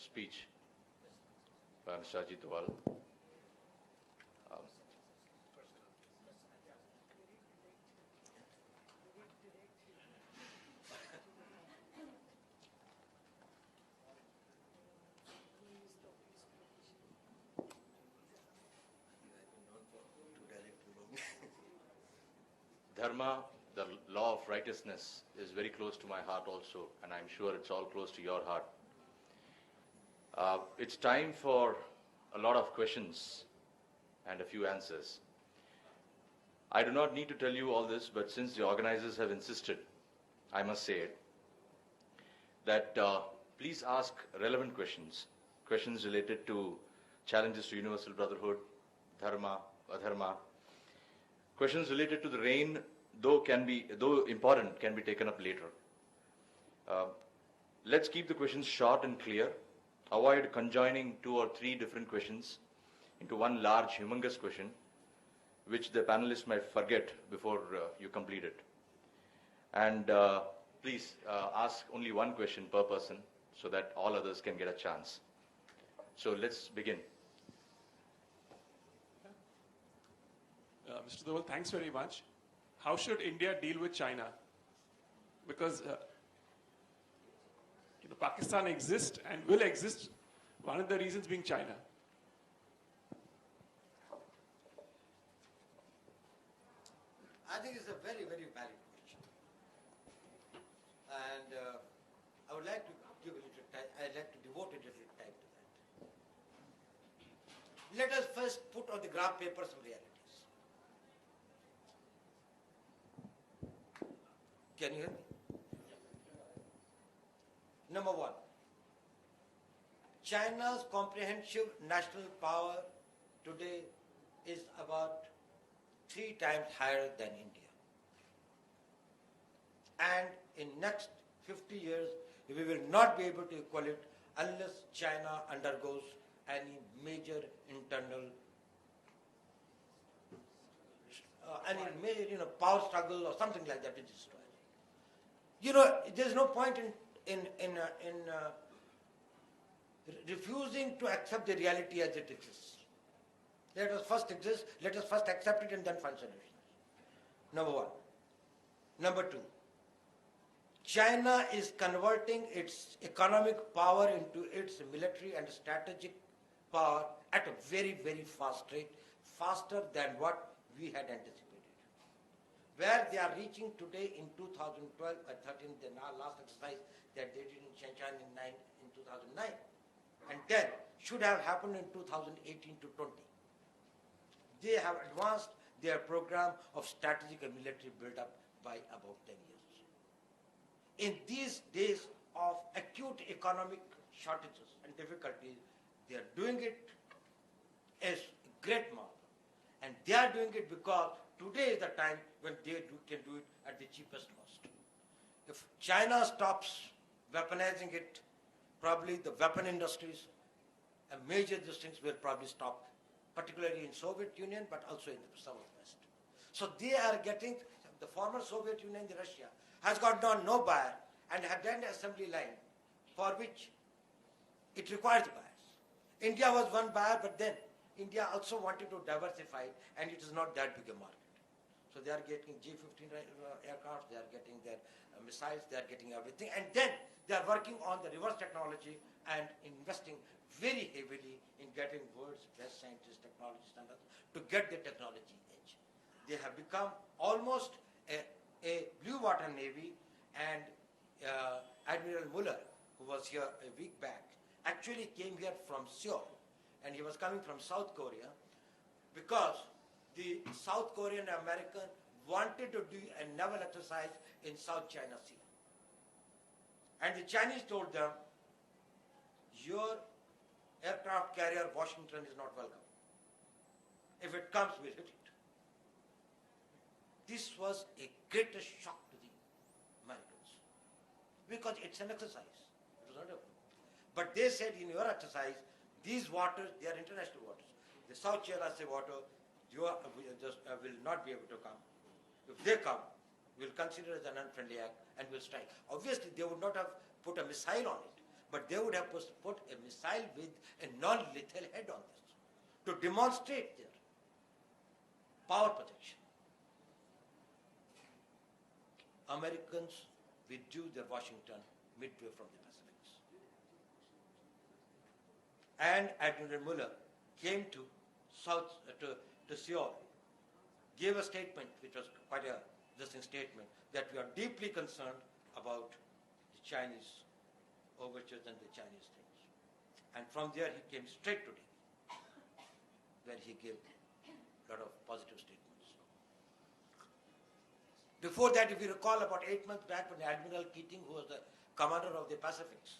speech by Mr. Ajit Doval. Dharma, the law of righteousness, is very close to my heart also, and I'm sure it's all close to your heart. It's time for a lot of questions and a few answers. I do not need to tell you all this, but since the organizers have insisted, I must say it, that please ask relevant questions, questions related to challenges to Universal Brotherhood, Dharma, Adharma. Questions related to the reign, though important, can be taken up later. Let's keep the questions short and clear. Avoid conjoining 2 or 3 different questions into one large, humongous question, which the panelists might forget before you complete it. And please ask only one question per person so that all others can get a chance. So let's begin. Mr. Doval, thanks very much. How should India deal with China? Because Pakistan exists and will exist, one of the reasons being China. I think it's a very, very valid question. And I would like to give a little time, I'd like to devote a little time to that. Let us first put on the graph paper some realities. Can you hear me? Number 1, China's comprehensive national power today is about 3 times higher than India. And in next 50 years, we will not be able to equal it unless China undergoes any major internal power struggle or something like that to destroy it. There's no point in refusing to accept the reality as it exists. Let us first accept it and then find solutions. Number 1. Number 2, China is converting its economic power into its military and strategic power at a very, very fast rate, faster than what we had anticipated. Where they are reaching today in 2012 or 13, the last exercise that they did in Shenzhen in 2009, and then should have happened in 2018 to 20. They have advanced their program of strategic and military build-up by about 10 years. In these days of acute economic shortages and difficulties, they are doing it as a great marvel. And they are doing it because today is the time when they can do it at the cheapest cost. If China stops weaponizing it, probably the weapon industries and major things will probably stop, particularly in Soviet Union, but also in the Southwest. So they are getting, the former Soviet Union, the Russia, has got no buyer and had done an assembly line for which it requires buyers. India was one buyer, but then India also wanted to diversify it, and it is not that big a market. So they are getting J-15 aircraft, they are getting their missiles, they are getting everything, and then they are working on the reverse technology and investing very heavily in getting world's best scientists, technologists, and others to get the technology edge. They have become almost a blue water navy, and Admiral Muller, who was here a week back, actually came here from Seoul, and he was coming from South Korea because the South Korean American wanted to do a naval exercise in South China Sea. And the Chinese told them, your aircraft carrier Washington is not welcome. If it comes, we'll hit it. This was a greatest shock to the Americans because it's an exercise. It was not a, but they said, in your exercise, these waters, they are international waters. The South China Sea water, you will not be able to come. If they come, we'll consider it as an unfriendly act and we'll strike. Obviously, they would not have put a missile on it, But they would have put a missile with a non-lethal head on this to demonstrate their power projection. Americans withdrew their Washington midway from the Pacifics. And Admiral Muller came to Seoul, gave a statement, which was quite a distinct statement, that we are deeply concerned about the Chinese overtures and the Chinese things. And from there he came straight to Delhi, where he gave a lot of positive statements. Before that, if you recall, about 8 months back, when Admiral Keating, who was the commander of the Pacifics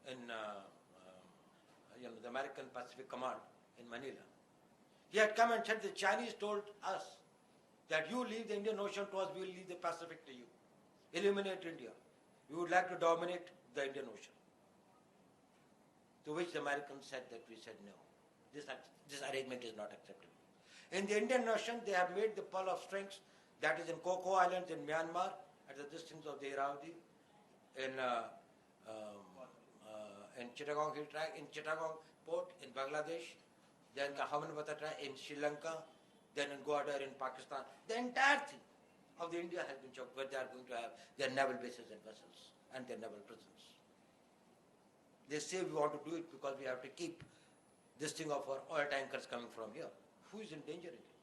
in the American Pacific Command in Manila, he had come and said the Chinese told us that you leave the Indian Ocean to us, we will leave the Pacific to you. Eliminate India. We would like to dominate the Indian Ocean. To which the Americans said that we said no. This arrangement is not acceptable. In the Indian Ocean, they have made the pearl of strings, that is in Coco Islands in Myanmar, at the distance of the Irrawaddy, in Chittagong Hill Tract, in Chittagong Port in Bangladesh, then Kahamanwata Tract in Sri Lanka, then in Gwadar in Pakistan. The entire thing of the India has been choked, where they are going to have their naval bases and vessels and their naval prisons. They say we want to do it because we have to keep this thing of our oil tankers coming from here. Who is endangering it?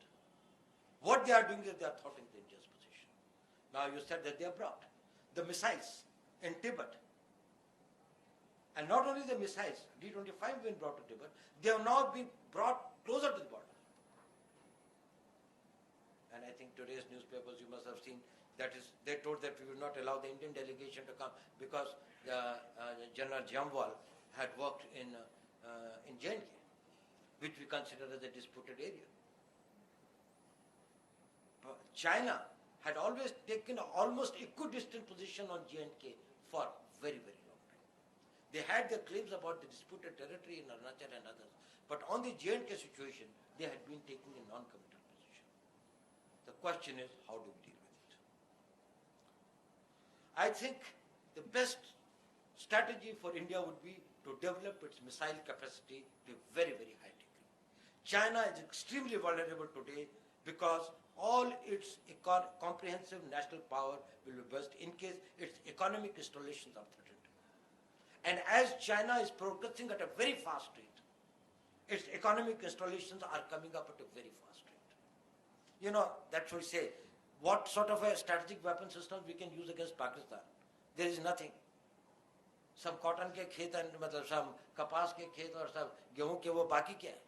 What they are doing is they are thwarting the India's position. Now you said that they have brought the missiles in Tibet. And not only the missiles, D-25 have been brought to Tibet, they have now been brought closer to the border. And I think today's newspapers, you must have seen, that is, they told that we will not allow the Indian delegation to come because General Jamwal had worked in J&K, which we consider as a disputed area. China had always taken an almost equidistant position on J&K for very, very long time. They had their claims about the disputed territory in Arunachal and others, but on the J&K situation, they had been taking a non-committal position. The question is, how do we deal with it? I think the best strategy for India would be to develop its missile capacity to a very, very high degree. China is extremely vulnerable today because all its comprehensive national power will be burst in case its economic installations are threatened. And as China is progressing at a very fast rate, its economic installations are coming up at a very fast rate. You know, that's what we say. What sort of a strategic weapon system we can use against Pakistan? There is nothing. Some cotton ke khet and some kapas ke khet or some gehu ke wo baki kya hai?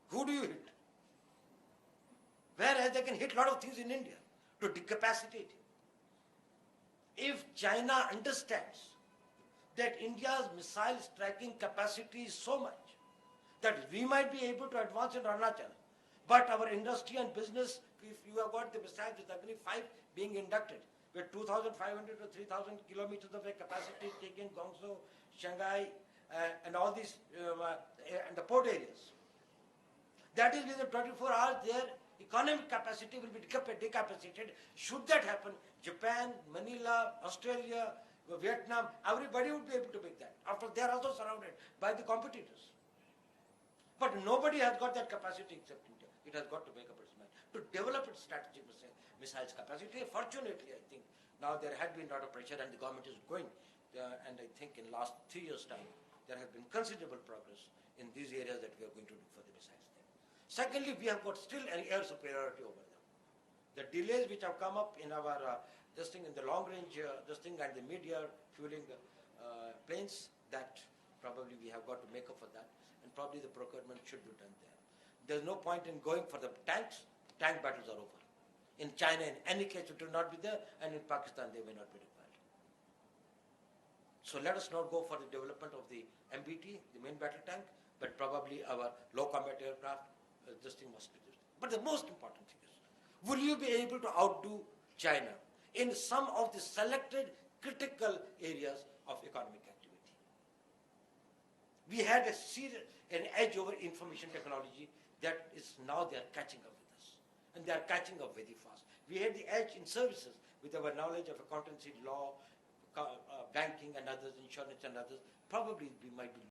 Who do you hit? Whereas they can hit a lot of things in India to decapacitate it. If China understands that India's missile striking capacity is so much that we might be able to advance in Arunachal, but our industry and business, if you have got the missiles with Agni 5 being inducted, with 2,500 to 3,000 kilometers of a capacity taking Guangzhou, Shanghai, and all these, and the port areas. That is within 24 hours, their economic capacity will be decapacitated. Should that happen, Japan, Manila, Australia, Vietnam, everybody would be able to make that. After they are also surrounded by the competitors. But nobody has got that capacity except India. It has got to make up its mind to develop its strategic missiles capacity. Fortunately, I think now there had been a lot of pressure and the government is going. And I think in last 3 years' time, there has been considerable progress in these areas that we are going to do for the missiles. Secondly, we have got still an air superiority over them. The delays which have come up in our this thing in the long range this thing and the mid-air fueling planes, that probably we have got to make up for that, and probably the procurement should be done there. There's no point in going for the tanks. Tank battles are over. In China, in any case, it will not be there, and in Pakistan, they may not be required. So let us not go for the development of the MBT, the main battle tank, but probably our low combat aircraft. This thing must be this. But the most important thing is, will you be able to outdo China in some of the selected critical areas of economic activity? We had an edge over information technology that is now they are catching up with us. And they are catching up very fast. We had the edge in services with our knowledge of accountancy, law, banking and others, insurance and others, probably we might be